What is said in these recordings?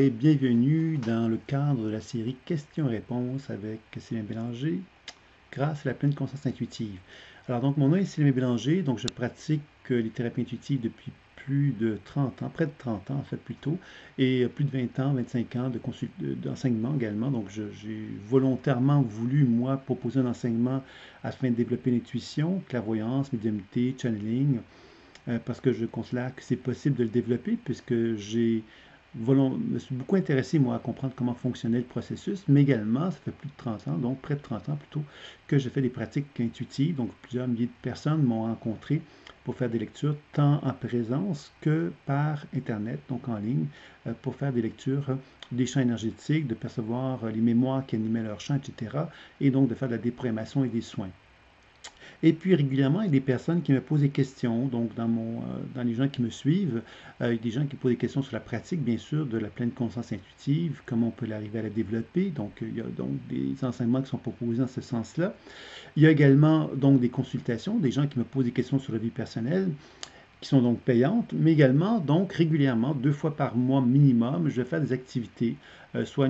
et bienvenue dans le cadre de la série Questions-réponses avec Sylvain Bélanger grâce à la pleine conscience intuitive. Alors donc mon nom est Sylvain Bélanger, donc je pratique les thérapies intuitives depuis plus de 30 ans, près de 30 ans en fait plutôt, et plus de 20 ans, 25 ans d'enseignement également. Donc j'ai volontairement voulu moi proposer un enseignement afin de développer l'intuition, clairvoyance, médiumnité, channeling, parce que je considère que c'est possible de le développer, puisque me suis beaucoup intéressé, moi, à comprendre comment fonctionnait le processus, mais également, ça fait plus de 30 ans, donc près de 30 ans plutôt, que je fais des pratiques intuitives, donc plusieurs milliers de personnes m'ont rencontré pour faire des lectures tant en présence que par Internet, donc en ligne, pour faire des lectures des champs énergétiques, de percevoir les mémoires qui animaient leurs champs, etc., et donc de faire de la déprogrammation et des soins. Et puis régulièrement, il y a des personnes qui me posent des questions. Donc, dans les gens qui me suivent, il y a des gens qui posent des questions sur la pratique, bien sûr, de la pleine conscience intuitive, comment on peut l'arriver à la développer. Donc, il y a donc des enseignements qui sont proposés dans ce sens-là. Il y a également donc des consultations, des gens qui me posent des questions sur la vie personnelle, qui sont donc payantes, mais également, donc régulièrement, 2 fois par mois minimum, je vais faire des activités, soit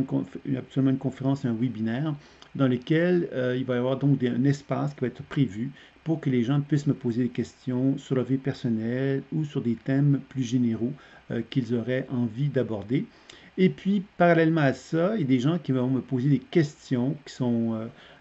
actuellement une conférence et un webinaire, dans lesquels il va y avoir donc un espace qui va être prévu pour que les gens puissent me poser des questions sur leur vie personnelle ou sur des thèmes plus généraux qu'ils auraient envie d'aborder. Et puis, parallèlement à ça, il y a des gens qui vont me poser des questions qui sont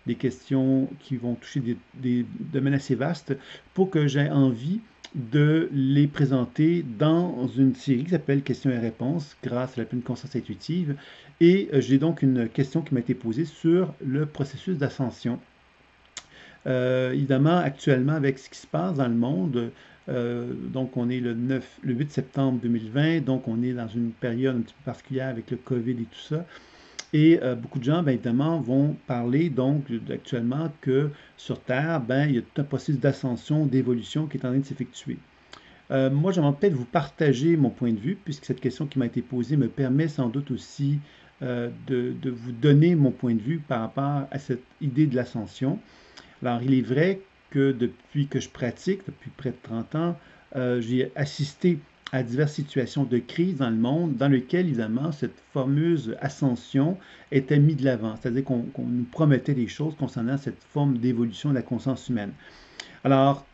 des questions qui vont toucher des domaines assez vastes pour que j'ai envie de les présenter dans une série qui s'appelle Questions et réponses grâce à la pleine conscience intuitive. Et j'ai donc une question qui m'a été posée sur le processus d'ascension. Évidemment, actuellement, avec ce qui se passe dans le monde, donc on est le 8 septembre 2020, donc on est dans une période un petit peu particulière avec le COVID et tout ça. Et beaucoup de gens, bien évidemment, vont parler donc actuellement que sur Terre, ben, il y a tout un processus d'ascension, d'évolution qui est en train de s'effectuer. Moi, j'aimerais peut-être vous partager mon point de vue, puisque cette question qui m'a été posée me permet sans doute aussi de vous donner mon point de vue par rapport à cette idée de l'ascension. Alors, il est vrai que depuis que je pratique, depuis près de 30 ans, j'ai assisté à diverses situations de crise dans le monde dans lesquelles, évidemment, cette fameuse ascension était mise de l'avant. C'est-à-dire qu'on nous promettait des choses concernant cette forme d'évolution de la conscience humaine. Alors,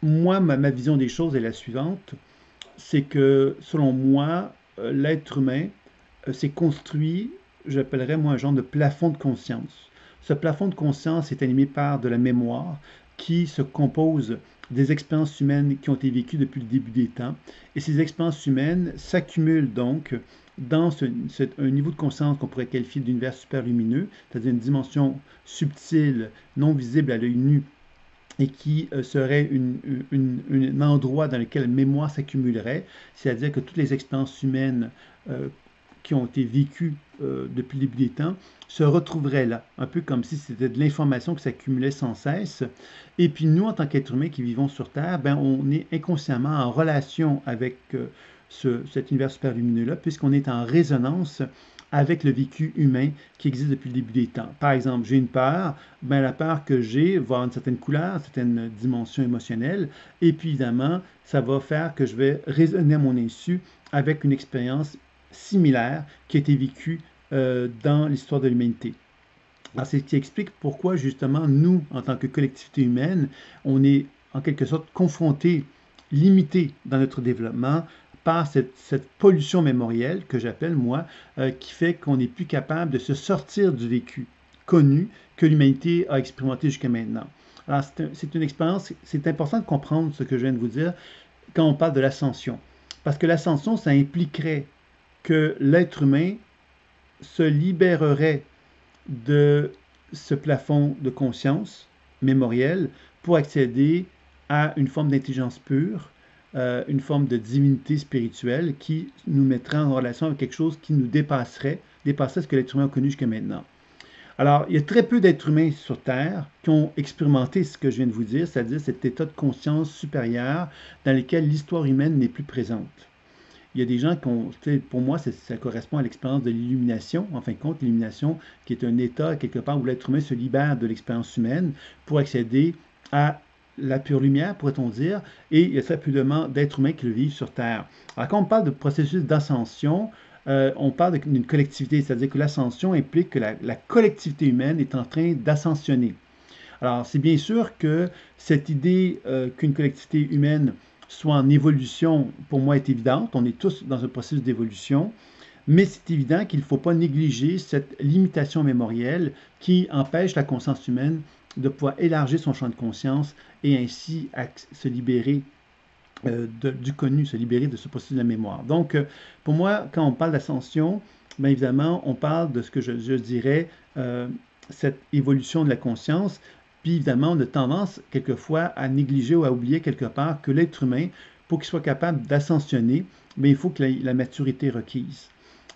moi, ma vision des choses est la suivante, c'est que, selon moi, l'être humain s'est construit, j'appellerais moi un genre de plafond de conscience. Ce plafond de conscience est animé par de la mémoire qui se compose des expériences humaines qui ont été vécues depuis le début des temps. Et ces expériences humaines s'accumulent donc dans un niveau de conscience qu'on pourrait qualifier d'univers super lumineux, c'est-à-dire une dimension subtile, non visible à l'œil nu, et qui serait un endroit dans lequel la mémoire s'accumulerait, c'est-à-dire que toutes les expériences humaines qui ont été vécues depuis le début des temps se retrouveraient là, un peu comme si c'était de l'information qui s'accumulait sans cesse. Et puis nous, en tant qu'êtres humains qui vivons sur Terre, ben, on est inconsciemment en relation avec cet univers super lumineux-là, puisqu'on est en résonance avec le vécu humain qui existe depuis le début des temps. Par exemple, j'ai une peur, ben la peur que j'ai va avoir une certaine couleur, une certaine dimension émotionnelle, et puis évidemment, ça va faire que je vais raisonner à mon insu avec une expérience similaire qui a été vécue dans l'histoire de l'humanité. Alors, c'est ce qui explique pourquoi, justement, nous, en tant que collectivité humaine, on est en quelque sorte confrontés, limités dans notre développement par cette pollution mémorielle que j'appelle, moi, qui fait qu'on n'est plus capable de se sortir du vécu connu que l'humanité a expérimenté jusqu'à maintenant. Alors, c'est une expérience, c'est important de comprendre ce que je viens de vous dire quand on parle de l'ascension. Parce que l'ascension, ça impliquerait que l'être humain se libérerait de ce plafond de conscience mémorielle pour accéder à une forme d'intelligence pure, une forme de divinité spirituelle qui nous mettrait en relation avec quelque chose qui nous dépasserait ce que l'être humain a connu jusqu'à maintenant. Alors, il y a très peu d'êtres humains sur Terre qui ont expérimenté ce que je viens de vous dire, c'est-à-dire cet état de conscience supérieur dans lequel l'histoire humaine n'est plus présente. Il y a des gens qui ont, pour moi, ça correspond à l'expérience de l'illumination. En fin de compte, l'illumination qui est un état, quelque part, où l'être humain se libère de l'expérience humaine pour accéder à la pure lumière, pourrait-on dire, et il y a très peu d'êtres humains qui le vivent sur Terre. Alors, quand on parle de processus d'ascension, on parle d'une collectivité, c'est-à-dire que l'ascension implique que la collectivité humaine est en train d'ascensionner. Alors, c'est bien sûr que cette idée qu'une collectivité humaine soit en évolution, pour moi, est évidente. On est tous dans un processus d'évolution. Mais c'est évident qu'il ne faut pas négliger cette limitation mémorielle qui empêche la conscience humaine de pouvoir élargir son champ de conscience et ainsi se libérer du connu, se libérer de ce processus de la mémoire. Donc, pour moi, quand on parle d'ascension, bien évidemment, on parle de ce que je dirais, cette évolution de la conscience. Puis évidemment, on a tendance quelquefois à négliger ou à oublier quelque part que l'être humain, pour qu'il soit capable d'ascensionner, mais il faut que la maturité requise.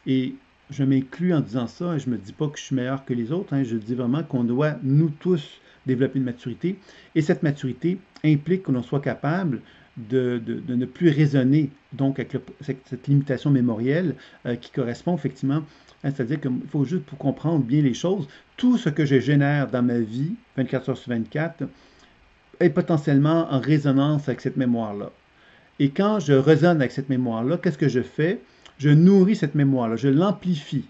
Et je m'inclus en disant ça, et je ne me dis pas que je suis meilleur que les autres, hein, je dis vraiment qu'on doit, nous tous, développer une maturité. Et cette maturité implique que l'on soit capable de ne plus raisonner donc avec cette limitation mémorielle qui correspond effectivement, hein, c'est-à-dire qu'il faut juste pour comprendre bien les choses, tout ce que je génère dans ma vie, 24 heures sur 24, est potentiellement en résonance avec cette mémoire-là. Et quand je résonne avec cette mémoire-là, qu'est-ce que je fais? Je nourris cette mémoire-là, je l'amplifie.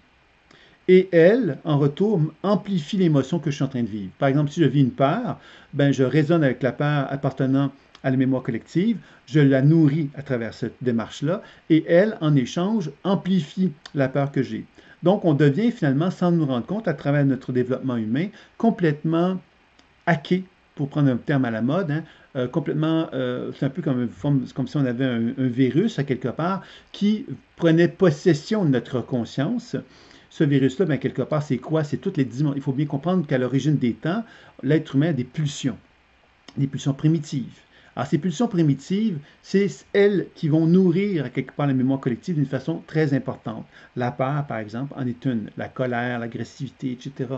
Et elle, en retour, amplifie l'émotion que je suis en train de vivre. Par exemple, si je vis une peur, ben, je résonne avec la peur appartenant à la mémoire collective, je la nourris à travers cette démarche-là, et elle, en échange, amplifie la peur que j'ai. Donc, on devient finalement, sans nous rendre compte, à travers notre développement humain, complètement hacké, pour prendre un terme à la mode, hein, complètement, c'est un peu comme si on avait un virus, à quelque part, qui prenait possession de notre conscience. Ce virus-là, bien, quelque part, c'est quoi? C'est toutes les dimensions. Il faut bien comprendre qu'à l'origine des temps, l'être humain a des pulsions primitives. Alors, ces pulsions primitives, c'est elles qui vont nourrir à quelque part la mémoire collective d'une façon très importante. La peur, par exemple, en est une. La colère, l'agressivité, etc.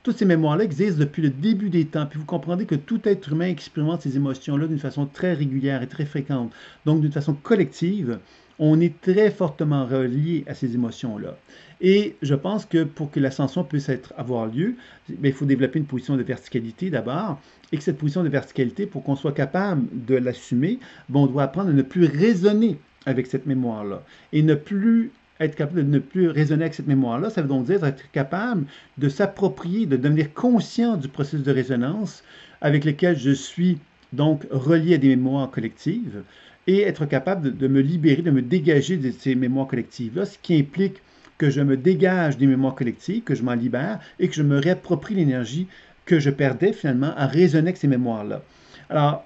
Toutes ces mémoires-là existent depuis le début des temps. Puis vous comprendrez que tout être humain expérimente ces émotions-là d'une façon très régulière et très fréquente. Donc, d'une façon collective, on est très fortement relié à ces émotions-là. Et je pense que pour que l'ascension puisse avoir lieu, il faut développer une position de verticalité d'abord, et que cette position de verticalité, pour qu'on soit capable de l'assumer, on doit apprendre à ne plus raisonner avec cette mémoire-là, et ne plus être capable de ne plus raisonner avec cette mémoire-là. Ça veut donc dire être capable de s'approprier, de devenir conscient du processus de résonance avec lequel je suis donc relié à des mémoires collectives, et être capable de me libérer, de me dégager de ces mémoires collectives-là, ce qui implique que je me dégage des mémoires collectives, que je m'en libère et que je me réapproprie l'énergie que je perdais finalement à raisonner avec ces mémoires-là. Alors,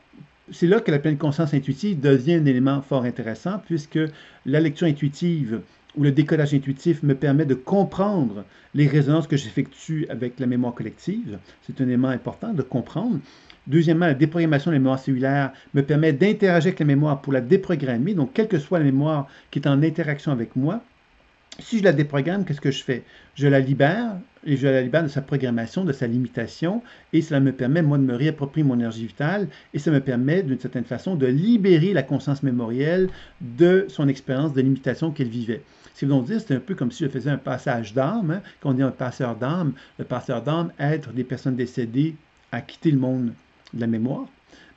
c'est là que la pleine conscience intuitive devient un élément fort intéressant, puisque la lecture intuitive ou le décodage intuitif me permet de comprendre les résonances que j'effectue avec la mémoire collective. C'est un élément important de comprendre. Deuxièmement, la déprogrammation de la mémoire cellulaire me permet d'interagir avec la mémoire pour la déprogrammer. Donc, quelle que soit la mémoire qui est en interaction avec moi, si je la déprogramme, qu'est-ce que je fais? Je la libère, et je la libère de sa programmation, de sa limitation, et cela me permet, moi, de me réapproprier mon énergie vitale, et ça me permet, d'une certaine façon, de libérer la conscience mémorielle de son expérience de limitation qu'elle vivait. C'est donc dire, c'est un peu comme si je faisais un passage d'âme, hein, quand on dit un passeur d'âme. Le passeur d'âme aide des personnes décédées à quitter le monde de la mémoire.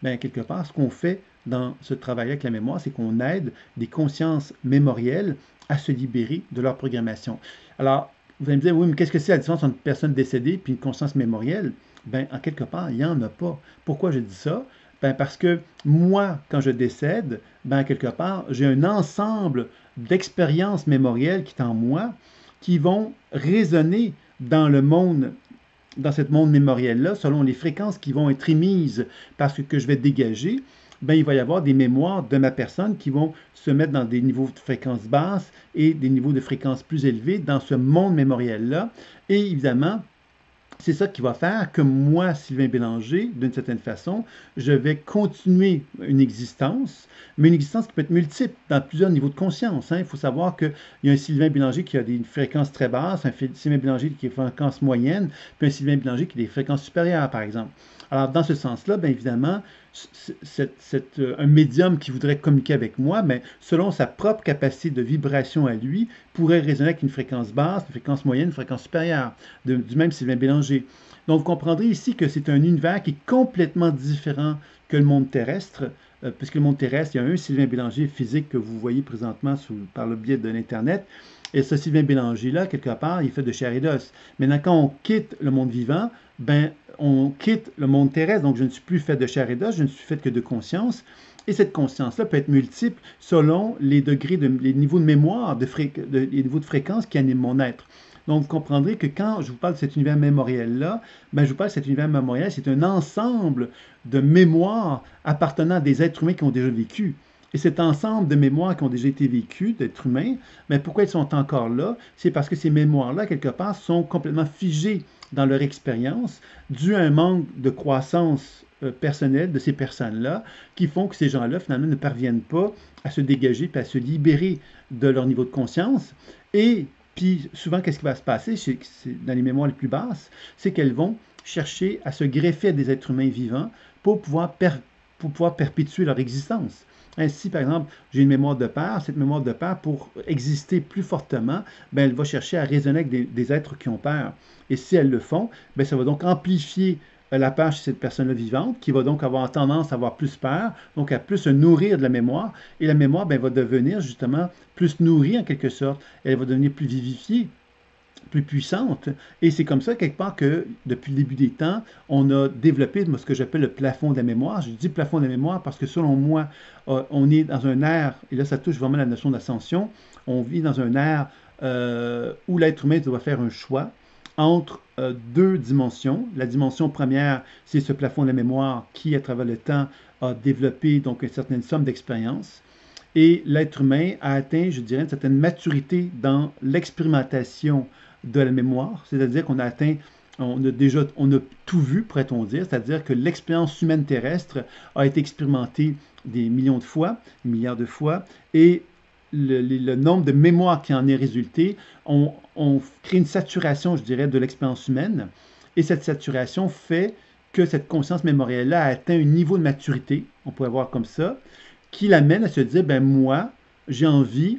Bien, quelque part, ce qu'on fait dans ce travail avec la mémoire, c'est qu'on aide des consciences mémorielles à se libérer de leur programmation. Alors, vous allez me dire, oui, mais qu'est-ce que c'est la différence entre une personne décédée et une conscience mémorielle? Bien, en quelque part, il n'y en a pas. Pourquoi je dis ça? Bien, parce que moi, quand je décède, bien, quelque part, j'ai un ensemble d'expériences mémorielles qui est en moi, qui vont résonner dans le monde, dans ce monde mémoriel-là, selon les fréquences qui vont être émises parce que je vais dégager. Ben, il va y avoir des mémoires de ma personne qui vont se mettre dans des niveaux de fréquences basses et des niveaux de fréquences plus élevés dans ce monde mémoriel-là. Et évidemment, c'est ça qui va faire que moi, Sylvain Bélanger, d'une certaine façon, je vais continuer une existence, mais une existence qui peut être multiple dans plusieurs niveaux de conscience. Hein. Il faut savoir qu'il y a un Sylvain Bélanger qui a des fréquences très basses, un Sylvain Bélanger qui a des fréquences moyennes, puis un Sylvain Bélanger qui a des fréquences supérieures, par exemple. Alors, dans ce sens-là, bien évidemment, un médium qui voudrait communiquer avec moi, mais selon sa propre capacité de vibration à lui, pourrait résonner avec une fréquence basse, une fréquence moyenne, une fréquence supérieure, du même Sylvain Bélanger. Donc, vous comprendrez ici que c'est un univers qui est complètement différent que le monde terrestre, puisque le monde terrestre, il y a un Sylvain Bélanger physique que vous voyez présentement par le biais de l'Internet. Et ce Sylvain Bélanger-là, quelque part, il fait de chair et d'os. Maintenant, quand on quitte le monde vivant, ben, on quitte le monde terrestre. Donc, je ne suis plus fait de chair et d'os, je ne suis fait que de conscience. Et cette conscience-là peut être multiple selon les degrés, les niveaux de mémoire, les niveaux de fréquence qui animent mon être. Donc, vous comprendrez que quand je vous parle de cet univers mémoriel-là, ben, je vous parle de cet univers mémoriel, c'est un ensemble de mémoires appartenant à des êtres humains qui ont déjà vécu. Et cet ensemble de mémoires qui ont déjà été vécues, d'êtres humains, mais pourquoi elles sont encore là? C'est parce que ces mémoires-là, quelque part, sont complètement figées dans leur expérience, dû à un manque de croissance personnelle de ces personnes-là, qui font que ces gens-là, finalement, ne parviennent pas à se dégager et à se libérer de leur niveau de conscience. Et puis, souvent, qu'est-ce qui va se passer dans les mémoires les plus basses? C'est qu'elles vont chercher à se greffer à des êtres humains vivants pour pouvoir perpétuer leur existence. Ainsi, par exemple, j'ai une mémoire de père, cette mémoire de père, pour exister plus fortement, ben, elle va chercher à raisonner avec des êtres qui ont peur. Et si elles le font, ben, ça va donc amplifier la peur chez cette personne-là vivante, qui va donc avoir tendance à avoir plus peur, donc à plus se nourrir de la mémoire. Et la mémoire ben, va devenir justement plus nourrie en quelque sorte. Elle va devenir plus vivifiée, plus puissante. Et c'est comme ça, quelque part, que depuis le début des temps, on a développé ce que j'appelle le plafond de la mémoire. Je dis plafond de la mémoire parce que selon moi, on est dans un ère, et là ça touche vraiment la notion d'ascension, on vit dans un ère où l'être humain doit faire un choix entre deux dimensions. La dimension première, c'est ce plafond de la mémoire qui, à travers le temps, a développé donc une certaine somme d'expérience. Et l'être humain a atteint, je dirais, une certaine maturité dans l'expérimentation de la mémoire, c'est-à-dire qu'on a atteint, on a tout vu, pourrait-on dire, c'est-à-dire que l'expérience humaine terrestre a été expérimentée des millions de fois, des milliards de fois, et le nombre de mémoires qui en est résulté ont créé une saturation, je dirais, de l'expérience humaine, et cette saturation fait que cette conscience mémorielle-là a atteint un niveau de maturité, on pourrait voir comme ça, qui l'amène à se dire, ben moi, j'ai envie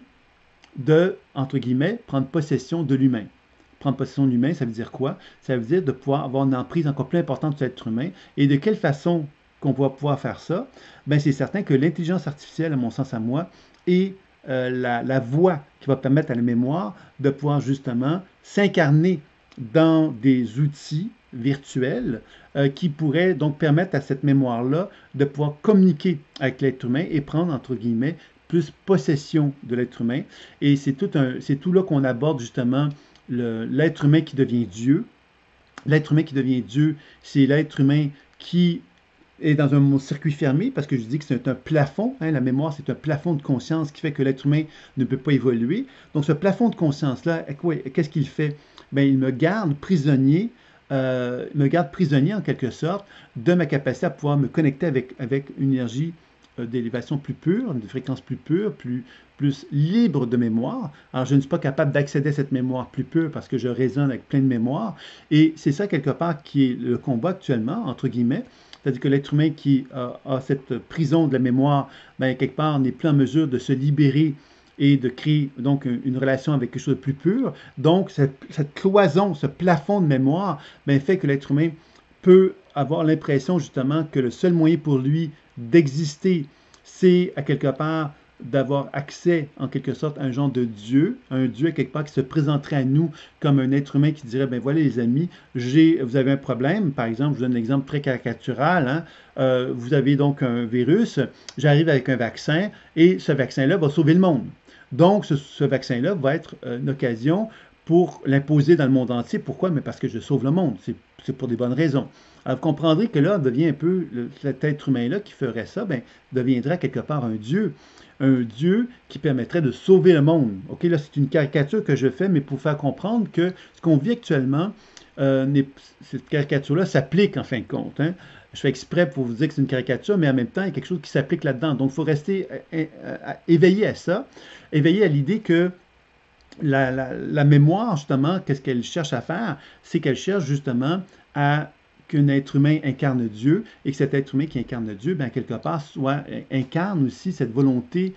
de, entre guillemets, prendre possession de l'humain. Prendre possession de l'humain, ça veut dire quoi? Ça veut dire de pouvoir avoir une emprise encore plus importante sur l'être humain. Et de quelle façon qu'on va pouvoir faire ça? Ben, c'est certain que l'intelligence artificielle, à mon sens à moi, est la voie qui va permettre à la mémoire de pouvoir justement s'incarner dans des outils virtuels qui pourraient donc permettre à cette mémoire-là de pouvoir communiquer avec l'être humain et prendre, entre guillemets, plus possession de l'être humain. Et c'est tout là qu'on aborde justement l'être humain qui devient Dieu. L'être humain qui devient Dieu, c'est l'être humain qui est dans un circuit fermé, parce que je dis que c'est un plafond, hein, la mémoire c'est un plafond de conscience qui fait que l'être humain ne peut pas évoluer. Donc ce plafond de conscience-là, qu'est-ce qu'il fait? Bien, il me garde prisonnier en quelque sorte de ma capacité à pouvoir me connecter avec une énergie d'élévation plus pure, de fréquence plus pure, plus libre de mémoire. Alors, je ne suis pas capable d'accéder à cette mémoire plus pure parce que je résonne avec plein de mémoire. Et c'est ça, quelque part, qui est le combat actuellement, entre guillemets. C'est-à-dire que l'être humain qui a cette prison de la mémoire, ben, quelque part, n'est plus en mesure de se libérer et de créer donc une relation avec quelque chose de plus pur. Donc, cette cloison, ce plafond de mémoire, ben, fait que l'être humain peut avoir l'impression justement que le seul moyen pour lui d'exister, c'est à quelque part d'avoir accès en quelque sorte à un genre de Dieu, un Dieu quelque part qui se présenterait à nous comme un être humain qui dirait, ben voilà les amis, vous avez un problème, par exemple, je vous donne un exemple très caricatural, hein, vous avez donc un virus, j'arrive avec un vaccin et ce vaccin-là va sauver le monde. Donc ce vaccin-là va être une occasion pour l'imposer dans le monde entier. Pourquoi? Mais parce que je sauve le monde. C'est pour des bonnes raisons. Alors, vous comprendrez que là, devient un peu, cet être humain-là qui ferait ça, ben, deviendrait quelque part un Dieu. Un Dieu qui permettrait de sauver le monde. OK, là, c'est une caricature que je fais, mais pour faire comprendre que ce qu'on vit actuellement, cette caricature-là s'applique en fin de compte. Hein. Je fais exprès pour vous dire que c'est une caricature, mais en même temps, il y a quelque chose qui s'applique là-dedans. Donc, il faut rester éveillé à ça, éveillé à l'idée que la mémoire, justement, qu'est-ce qu'elle cherche à faire? C'est qu'elle cherche justement à qu'un être humain incarne Dieu et que cet être humain qui incarne Dieu, bien, quelque part, incarne aussi cette volonté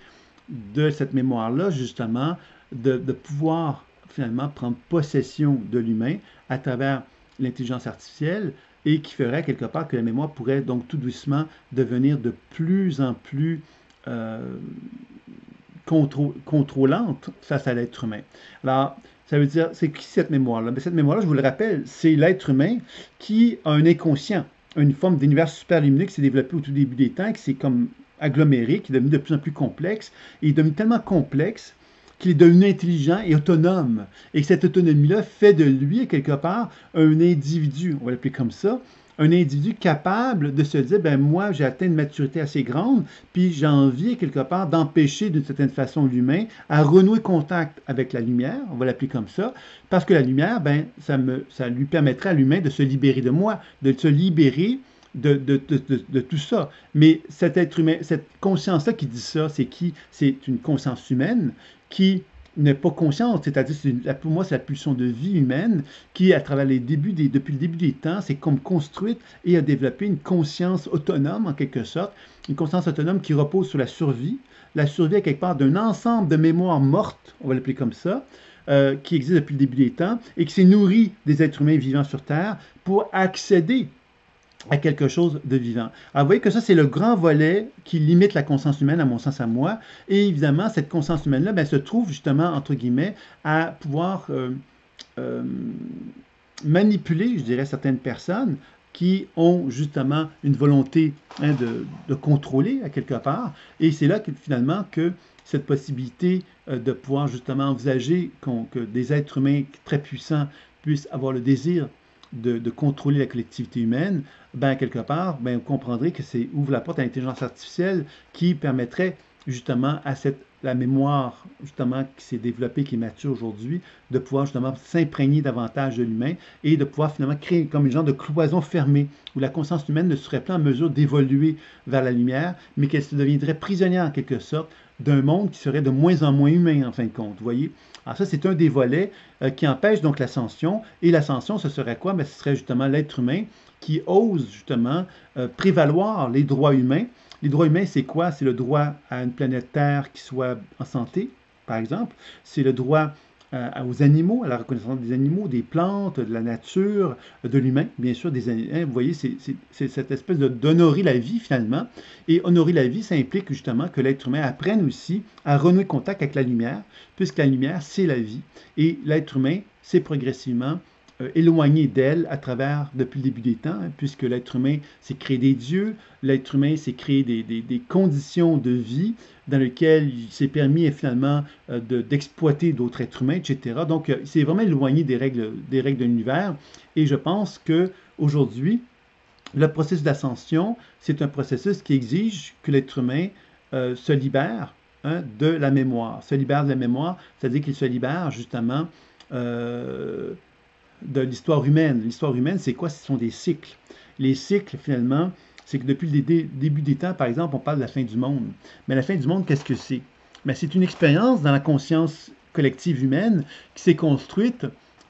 de cette mémoire-là, justement, de pouvoir finalement prendre possession de l'humain à travers l'intelligence artificielle et qui ferait quelque part que la mémoire pourrait donc tout doucement devenir de plus en plus euh, contrôlante face à l'être humain. Alors, ça veut dire, c'est qui cette mémoire-là? Mais cette mémoire-là, je vous le rappelle, c'est l'être humain qui a un inconscient, une forme d'univers super lumineux qui s'est développé au tout début des temps, qui s'est comme aggloméré, qui est devenu de plus en plus complexe, et il est devenu tellement complexe qu'il est devenu intelligent et autonome. Et que cette autonomie-là fait de lui, quelque part, un individu, on va l'appeler comme ça, un individu capable de se dire, ben moi, j'ai atteint une maturité assez grande, puis j'ai envie, quelque part, d'empêcher d'une certaine façon l'humain à renouer contact avec la lumière, on va l'appeler comme ça, parce que la lumière, ben, ça lui permettrait à l'humain de se libérer de moi, de se libérer de tout ça. Mais cet être humain, cette conscience-là qui dit ça, c'est qui? C'est une conscience humaine qui n'est pas consciente, c'est-à-dire, pour moi, c'est la pulsion de vie humaine qui, à travers depuis le début des temps, s'est comme construite et a développé une conscience autonome, en quelque sorte, une conscience autonome qui repose sur la survie à quelque part d'un ensemble de mémoires mortes, on va l'appeler comme ça, qui existe depuis le début des temps et qui s'est nourri des êtres humains vivants sur Terre pour accéder à quelque chose de vivant. Alors, vous voyez que ça, c'est le grand volet qui limite la conscience humaine, à mon sens, à moi. Et évidemment, cette conscience humaine-là, ben, se trouve justement, entre guillemets, à pouvoir euh, manipuler, je dirais, certaines personnes qui ont justement une volonté de contrôler à quelque part. Et c'est là que finalement que cette possibilité de pouvoir justement envisager que des êtres humains très puissants puissent avoir le désir de contrôler la collectivité humaine, ben, quelque part, ben, vous comprendrez que c'est ouvre la porte à l'intelligence artificielle qui permettrait justement à la mémoire justement qui s'est développée, qui est mature aujourd'hui, de pouvoir justement s'imprégner davantage de l'humain et de pouvoir finalement créer comme une genre de cloison fermée où la conscience humaine ne serait plus en mesure d'évoluer vers la lumière, mais qu'elle se deviendrait prisonnière en quelque sorte d'un monde qui serait de moins en moins humain en fin de compte, vous voyez? Alors ça, c'est un des volets qui empêche donc l'ascension. Et l'ascension, ce serait quoi? Ben, ce serait justement l'être humain qui ose justement prévaloir les droits humains. Les droits humains, c'est quoi? C'est le droit à une planète Terre qui soit en santé, par exemple. C'est le droit aux animaux, à la reconnaissance des animaux, des plantes, de la nature, de l'humain, bien sûr, des animaux. Vous voyez, c'est cette espèce d'honorer la vie, finalement. Et honorer la vie, ça implique justement que l'être humain apprenne aussi à renouer contact avec la lumière, puisque la lumière, c'est la vie. Et l'être humain s'est progressivement éloigné d'elle à travers, depuis le début des temps, hein, puisque l'être humain s'est créé des dieux, l'être humain s'est créé des conditions de vie dans lesquelles il s'est permis finalement d'exploiter d'autres êtres humains, etc. Donc, il s'est vraiment éloigné des règles de l'univers. Et je pense qu'aujourd'hui, le processus d'ascension, c'est un processus qui exige que l'être humain se libère de la mémoire. Se libère de la mémoire, c'est-à-dire qu'il se libère justement de l'histoire humaine. L'histoire humaine, c'est quoi? Ce sont des cycles. Les cycles, finalement, c'est que depuis le début des temps, par exemple, on parle de la fin du monde. Mais la fin du monde, qu'est-ce que c'est? Ben, c'est une expérience dans la conscience collective humaine qui s'est construite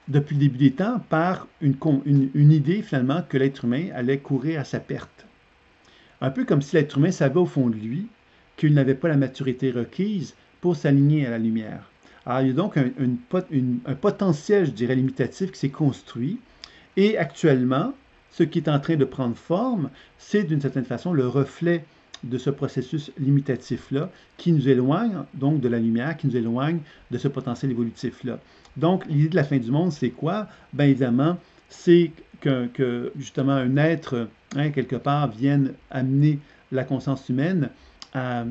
depuis le début des temps par une idée, finalement, que l'être humain allait courir à sa perte. Un peu comme si l'être humain savait au fond de lui qu'il n'avait pas la maturité requise pour s'aligner à la lumière. Alors, il y a donc un potentiel, je dirais, limitatif qui s'est construit. Et actuellement, ce qui est en train de prendre forme, c'est d'une certaine façon le reflet de ce processus limitatif-là qui nous éloigne donc de la lumière, qui nous éloigne de ce potentiel évolutif-là. Donc, l'idée de la fin du monde, c'est quoi? Bien évidemment, c'est que justement un être, quelque part, vienne amener la conscience humaine à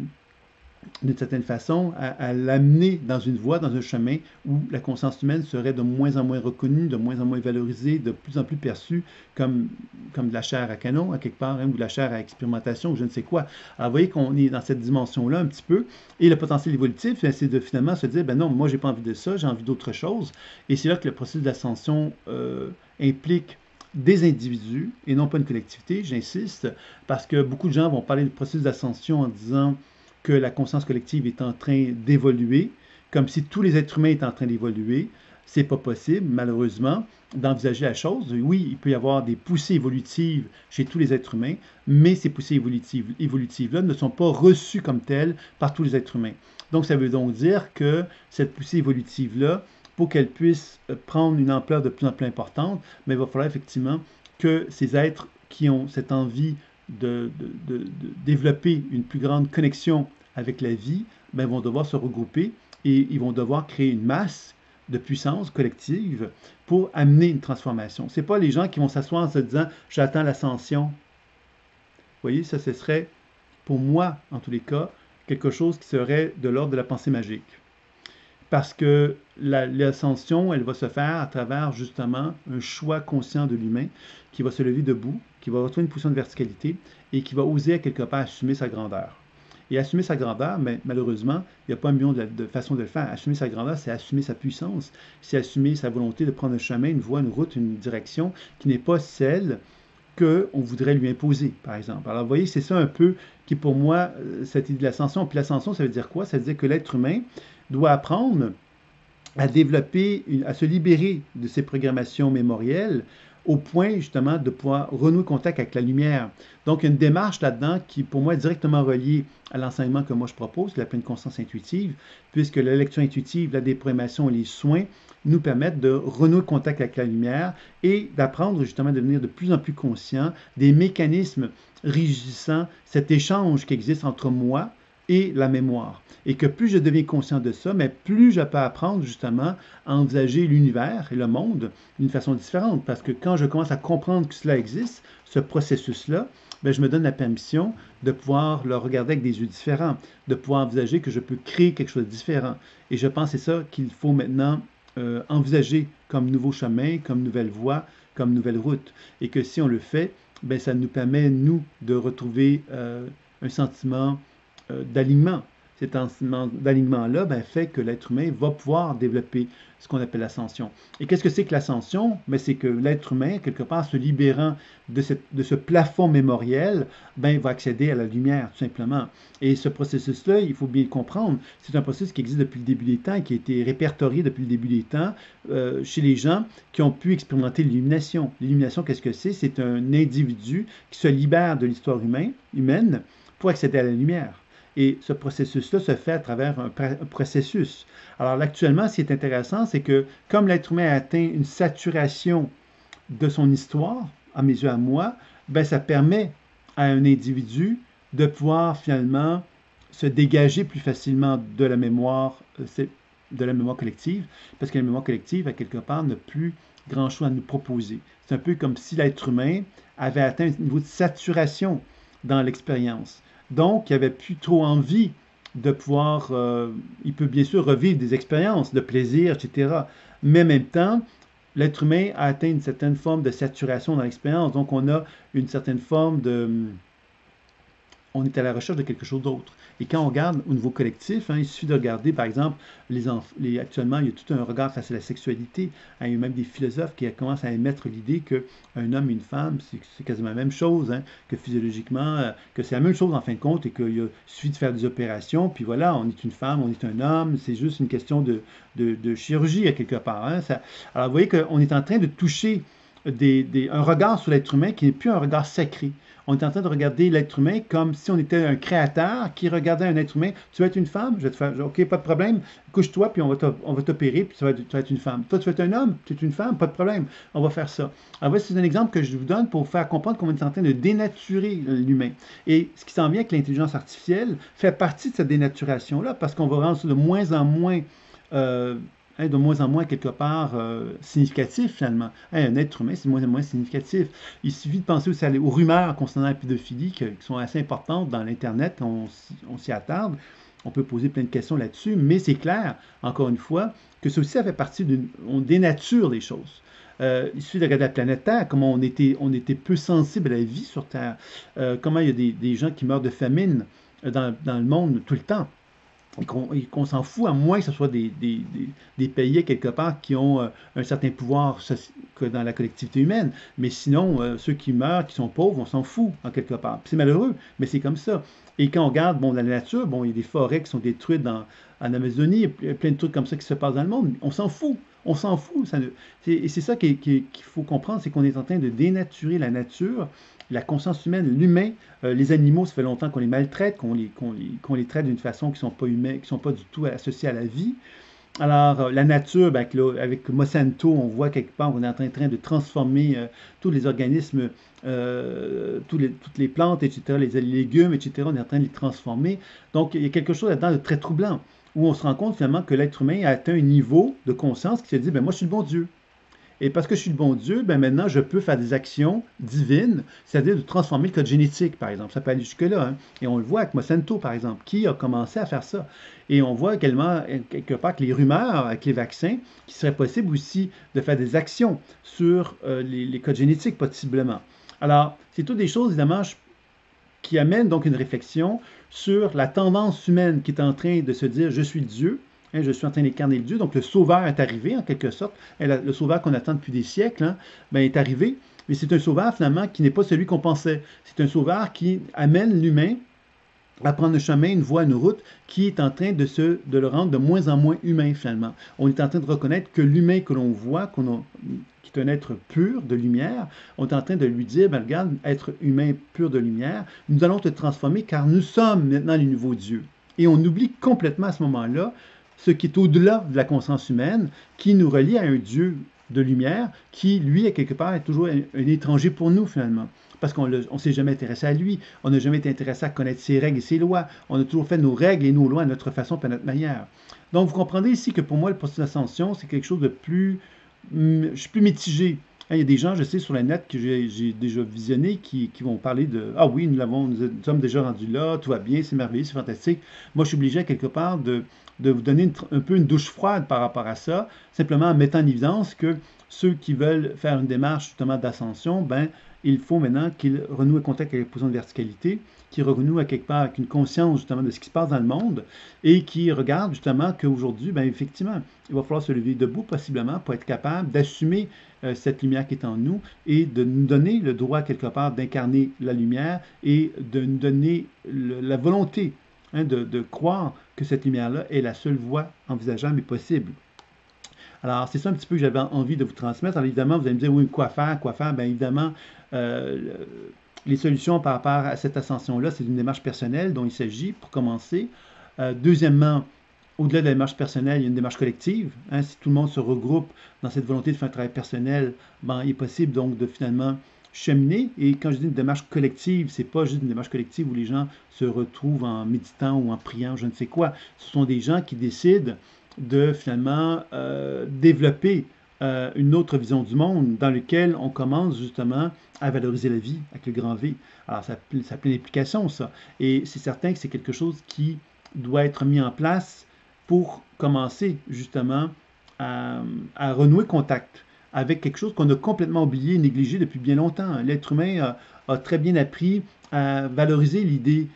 d'une certaine façon, à l'amener dans une voie, dans un chemin où la conscience humaine serait de moins en moins reconnue, de moins en moins valorisée, de plus en plus perçue comme de la chair à canon, à quelque part, ou de la chair à expérimentation, ou je ne sais quoi. Alors, vous voyez qu'on est dans cette dimension-là un petit peu. Et le potentiel évolutif, c'est de finalement se dire, ben non, moi, j'ai pas envie de ça, j'ai envie d'autre chose. Et c'est là que le processus d'ascension implique des individus et non pas une collectivité, j'insiste, parce que beaucoup de gens vont parler du processus d'ascension en disant que la conscience collective est en train d'évoluer, comme si tous les êtres humains étaient en train d'évoluer. C'est pas possible, malheureusement, d'envisager la chose. Oui, il peut y avoir des poussées évolutives chez tous les êtres humains, mais ces poussées évolutives-là ne sont pas reçues comme telles par tous les êtres humains. Donc, ça veut donc dire que cette poussée évolutive-là, pour qu'elle puisse prendre une ampleur de plus en plus importante, mais il va falloir effectivement que ces êtres qui ont cette envie de développer une plus grande connexion avec la vie, ben, vont devoir se regrouper et ils vont devoir créer une masse de puissance collective pour amener une transformation. Ce n'est pas les gens qui vont s'asseoir en se disant « j'attends l'ascension ». Vous voyez, ça, ce serait, pour moi, en tous les cas, quelque chose qui serait de l'ordre de la pensée magique. Parce que l'ascension, elle va se faire à travers, justement, un choix conscient de l'humain qui va se lever debout, qui va retrouver une position de verticalité et qui va oser, à quelque part, assumer sa grandeur. Et assumer sa grandeur, mais malheureusement, il n'y a pas un million de façons de le faire. Assumer sa grandeur, c'est assumer sa puissance, c'est assumer sa volonté de prendre un chemin, une voie, une route, une direction qui n'est pas celle qu'on voudrait lui imposer, par exemple. Alors, vous voyez, c'est ça un peu qui, pour moi, cette idée de l'ascension. Puis l'ascension, ça veut dire quoi? Ça veut dire que l'être humain doit apprendre à développer, à se libérer de ses programmations mémorielles au point justement de pouvoir renouer contact avec la lumière. Donc, il y a une démarche là-dedans qui, pour moi, est directement reliée à l'enseignement que moi je propose, la pleine conscience intuitive, puisque la lecture intuitive, la déprogrammation et les soins nous permettent de renouer contact avec la lumière et d'apprendre justement à devenir de plus en plus conscient des mécanismes régissant cet échange qui existe entre moi et la mémoire. Et que plus je deviens conscient de ça, mais plus je peux apprendre justement à envisager l'univers et le monde d'une façon différente. Parce que quand je commence à comprendre que cela existe, ce processus-là, ben, je me donne la permission de pouvoir le regarder avec des yeux différents, de pouvoir envisager que je peux créer quelque chose de différent. Et je pense que c'est ça qu'il faut maintenant envisager comme nouveau chemin, comme nouvelle voie, comme nouvelle route. Et que si on le fait, ben, ça nous permet, nous, de retrouver un sentiment d'alignement. Cet sentiment d'alignement-là ben, fait que l'être humain va pouvoir développer ce qu'on appelle l'ascension. Et qu'est-ce que c'est que l'ascension? Ben, c'est que l'être humain, quelque part, se libérant de ce plafond mémoriel, ben, va accéder à la lumière, tout simplement. Et ce processus-là, il faut bien le comprendre, c'est un processus qui existe depuis le début des temps, qui a été répertorié depuis le début des temps chez les gens qui ont pu expérimenter l'illumination. L'illumination, qu'est-ce que c'est? C'est un individu qui se libère de l'histoire humaine pour accéder à la lumière. Et ce processus-là se fait à travers un processus. Alors, actuellement, ce qui est intéressant, c'est que comme l'être humain a atteint une saturation de son histoire, à mes yeux, à moi, ben, ça permet à un individu de pouvoir finalement se dégager plus facilement de la mémoire collective, parce que la mémoire collective, à quelque part, n'a plus grand-chose à nous proposer. C'est un peu comme si l'être humain avait atteint un niveau de saturation dans l'expérience. Donc, il n'avait plus trop envie de pouvoir... il peut bien sûr revivre des expériences de plaisir, etc. Mais en même temps, l'être humain a atteint une certaine forme de saturation dans l'expérience. Donc, on a une certaine forme de... on est à la recherche de quelque chose d'autre. Et quand on regarde au niveau collectif, il suffit de regarder, par exemple, actuellement, il y a tout un regard face à la sexualité. Il y a même des philosophes qui commencent à émettre l'idée qu'un homme et une femme, c'est quasiment la même chose, que physiologiquement, que c'est la même chose en fin de compte, et qu'il suffit de faire des opérations, puis voilà, on est une femme, on est un homme, c'est juste une question de chirurgie à quelque part. Alors, vous voyez qu'on est en train de toucher un regard sur l'être humain qui n'est plus un regard sacré. On est en train de regarder l'être humain comme si on était un créateur qui regardait un être humain. Tu vas être une femme? Je vais te faire, OK, pas de problème. Couche-toi, puis on va t'opérer, puis tu vas être une femme. Toi, tu vas être un homme, tu es une femme, pas de problème. On va faire ça. Alors, voici c'est un exemple que je vous donne pour faire comprendre qu'on est en train de dénaturer l'humain. Et ce qui s'en vient avec l'intelligence artificielle fait partie de cette dénaturation-là, parce qu'on va rendre ça de moins en moins quelque part significatif finalement. Un être humain, c'est de moins en moins significatif. Il suffit de penser aussi aux rumeurs concernant la pédophilie qui sont assez importantes dans l'Internet, on s'y attarde. On peut poser plein de questions là-dessus, mais c'est clair, encore une fois, que ça aussi, ça fait partie on dénature les choses. Il suffit de regarder la planète Terre, comment on était peu sensible à la vie sur Terre, comment il y a des gens qui meurent de famine dans le monde tout le temps. Et qu'on s'en fout, à moins que ce soit des pays quelque part qui ont un certain pouvoir que dans la collectivité humaine. Mais sinon, ceux qui meurent, qui sont pauvres, on s'en fout en quelque part. C'est malheureux, mais c'est comme ça. Et quand on regarde dans la nature, il y a des forêts qui sont détruites en Amazonie, il y a plein de trucs comme ça qui se passent dans le monde. On s'en fout. On s'en fout. Et c'est ça qu'il faut comprendre, c'est qu'on est en train de dénaturer la nature, la conscience humaine, l'humain. Les animaux, ça fait longtemps qu'on les maltraite, qu'on les traite d'une façon qui ne sont pas humaines, qui ne sont pas du tout associées à la vie. Alors, la nature, ben, avec Monsanto, on voit quelque part qu'on est en train de transformer tous les organismes, toutes les plantes, etc., les légumes, etc., on est en train de les transformer. Donc, il y a quelque chose là-dedans de très troublant, où on se rend compte finalement que l'être humain a atteint un niveau de conscience qui se dit, ben moi je suis le bon Dieu. Et parce que je suis le bon Dieu, ben maintenant, je peux faire des actions divines, c'est-à-dire de transformer le code génétique, par exemple. Ça peut aller jusque-là, hein. Et on le voit avec Monsanto, par exemple, qui a commencé à faire ça. Et on voit également, quelque part, que les rumeurs avec les vaccins, qu'il serait possible aussi de faire des actions sur les codes génétiques, possiblement. Alors, c'est toutes des choses, évidemment, qui amènent donc une réflexion sur la tendance humaine qui est en train de se dire, je suis Dieu, hein, je suis en train d'incarner le Dieu, donc le Sauveur est arrivé en quelque sorte, et le Sauveur qu'on attend depuis des siècles, hein, ben, est arrivé, mais c'est un Sauveur finalement qui n'est pas celui qu'on pensait. C'est un Sauveur qui amène l'humain à prendre un chemin, une voie, une route qui est en train de le rendre de moins en moins humain finalement. On est en train de reconnaître que l'humain que l'on voit, qui est un être pur de lumière, on est en train de lui dire, ben, regarde, être humain pur de lumière, nous allons te transformer car nous sommes maintenant les nouveaux dieux. Et on oublie complètement à ce moment-là ce qui est au-delà de la conscience humaine, qui nous relie à un Dieu de lumière, qui, lui, à quelque part, est toujours un étranger pour nous, finalement. Parce qu'on ne s'est jamais intéressé à lui, on n'a jamais été intéressé à connaître ses règles et ses lois, on a toujours fait nos règles et nos lois à notre façon et à notre manière. Donc, vous comprenez ici que pour moi, le processus d'ascension, c'est quelque chose de plus... Je suis plus mitigé. Il y a des gens, je sais, sur la net que j'ai déjà visionné qui vont parler de ah oui, nous sommes déjà rendus là, tout va bien, c'est merveilleux, c'est fantastique. Moi, je suis obligé, quelque part, de vous donner un peu une douche froide par rapport à ça, simplement en mettant en évidence que ceux qui veulent faire une démarche justement d'ascension, ben, il faut maintenant qu'ils renouent un contact avec la position de verticalité, qu'ils renouent à quelque part avec une conscience justement de ce qui se passe dans le monde et qui regardent justement qu'aujourd'hui, ben, effectivement, il va falloir se lever debout possiblement pour être capable d'assumer cette lumière qui est en nous et de nous donner le droit quelque part d'incarner la lumière et de nous donner la volonté, hein, de croire que cette lumière-là est la seule voie envisageable et possible. Alors, c'est ça un petit peu que j'avais envie de vous transmettre. Alors, évidemment, vous allez me dire, oui, quoi faire, quoi faire? Bien, évidemment, euh, les solutions par rapport à cette ascension-là, c'est une démarche personnelle dont il s'agit pour commencer. Deuxièmement, au-delà de la démarche personnelle, il y a une démarche collective, hein. Si tout le monde se regroupe dans cette volonté de faire un travail personnel, ben, il est possible donc de finalement cheminer. Et quand je dis une démarche collective, c'est pas juste une démarche collective où les gens se retrouvent en méditant ou en priant, je ne sais quoi. Ce sont des gens qui décident de finalement développer une autre vision du monde dans lequel on commence justement à valoriser la vie avec le grand V. Alors, ça a plein d'implications, ça. Et c'est certain que c'est quelque chose qui doit être mis en place pour commencer justement à renouer contact avec quelque chose qu'on a complètement oublié, négligé depuis bien longtemps. L'être humain a très bien appris à valoriser l'idée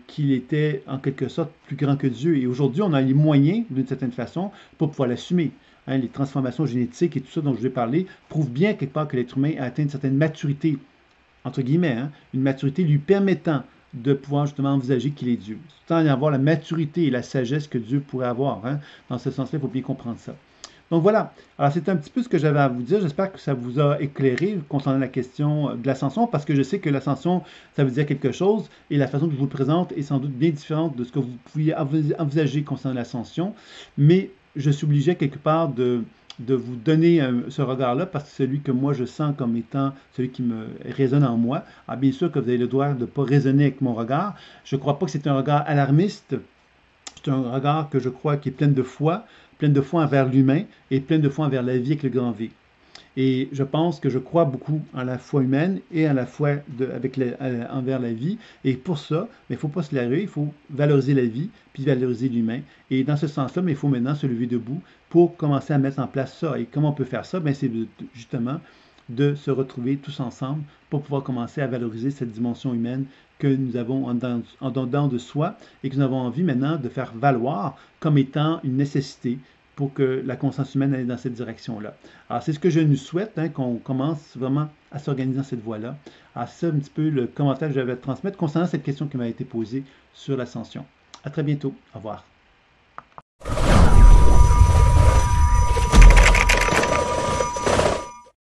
qu'il était en quelque sorte plus grand que Dieu. Et aujourd'hui, on a les moyens, d'une certaine façon, pour pouvoir l'assumer. Hein, les transformations génétiques et tout ça dont je vais parler prouvent bien quelque part que l'être humain a atteint une certaine maturité, entre guillemets, hein, une maturité lui permettant de pouvoir justement envisager qu'il est Dieu, sans y avoir la maturité et la sagesse que Dieu pourrait avoir. Hein. Dans ce sens-là, il faut bien comprendre ça. Donc voilà, alors c'est un petit peu ce que j'avais à vous dire. J'espère que ça vous a éclairé concernant la question de l'ascension, parce que je sais que l'ascension, ça veut dire quelque chose, et la façon que je vous le présente est sans doute bien différente de ce que vous pouviez envisager concernant l'ascension, mais je suis obligé quelque part de vous donner ce regard-là, parce que c'est celui que moi je sens comme étant celui qui me résonne en moi. Alors bien sûr que vous avez le droit de ne pas raisonner avec mon regard. Je ne crois pas que c'est un regard alarmiste, c'est un regard que je crois qui est plein de foi envers l'humain et plein de foi envers la vie avec le grand V. Et je pense que je crois beaucoup en la foi humaine et en la foi envers la vie. Et pour ça, il ne faut pas se leurrer, il faut valoriser la vie, puis valoriser l'humain. Et dans ce sens-là, il faut maintenant se lever debout pour commencer à mettre en place ça. Et comment on peut faire ça? C'est justement de se retrouver tous ensemble pour pouvoir commencer à valoriser cette dimension humaine que nous avons en dedans de soi et que nous avons envie maintenant de faire valoir comme étant une nécessité pour que la conscience humaine aille dans cette direction-là. Alors, c'est ce que je nous souhaite, hein, qu'on commence vraiment à s'organiser dans cette voie-là. Alors, c'est ça un petit peu le commentaire que j'avais à transmettre concernant cette question qui m'a été posée sur l'ascension. À très bientôt. Au revoir.